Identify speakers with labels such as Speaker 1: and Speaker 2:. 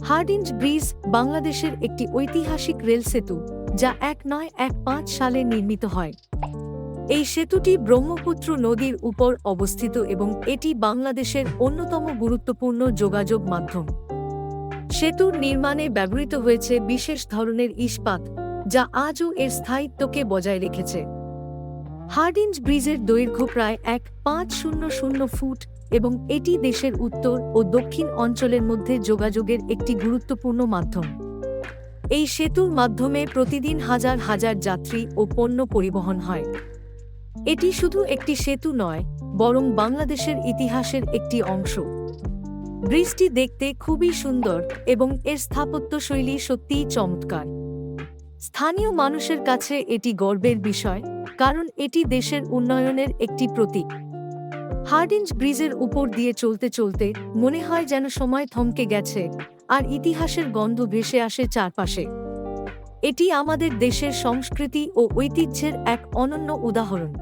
Speaker 1: Hardinge bridge বাংলাদেশের একটি ঐতিহাসিক রেল সেতু যা 1915 সালে নির্মিত হয়। এই সেতুটি ব্রহ্মপুত্র নদীর উপর অবস্থিত এবং এটি বাংলাদেশের অন্যতম গুরুত্বপূর্ণ যোগাযোগ মাধ্যম। সেতুর নির্মাণে ব্যবহৃত হয়েছে বিশেষ ধরনের ইস্পাত, যা আজও এর স্থায়িত্বকে বজায় রেখেছে। হার্ডিঞ্জ ব্রিজের দৈর্ঘ্য প্রায় 1500 ফুট এবং এটি দেশের উত্তর ও দক্ষিণ অঞ্চলের মধ্যে যোগাযোগের একটি গুরুত্বপূর্ণ মাধ্যম। এই সেতুর মাধ্যমে প্রতিদিন হাজার হাজার যাত্রী ও পণ্য পরিবহন হয়। এটি শুধু একটি সেতু নয়, বরং বাংলাদেশের ইতিহাসের একটি অংশ। ব্রিজটি দেখতে খুবই সুন্দর এবং এর স্থাপত্যশৈলী সত্যিই চমৎকার। স্থানীয় মানুষের কাছে এটি গর্বের বিষয়, কারণ এটি দেশের উন্নয়নের একটি প্রতীক। হার্ডিঞ্জ ব্রিজের উপর দিয়ে চলতে চলতে মনে হয় যেন সময় থমকে গেছে, আর ইতিহাসের গন্ধ ভেসে আসে চারপাশে। এটি আমাদের দেশের সংস্কৃতি ও ঐতিহ্যের এক অনন্য উদাহরণ।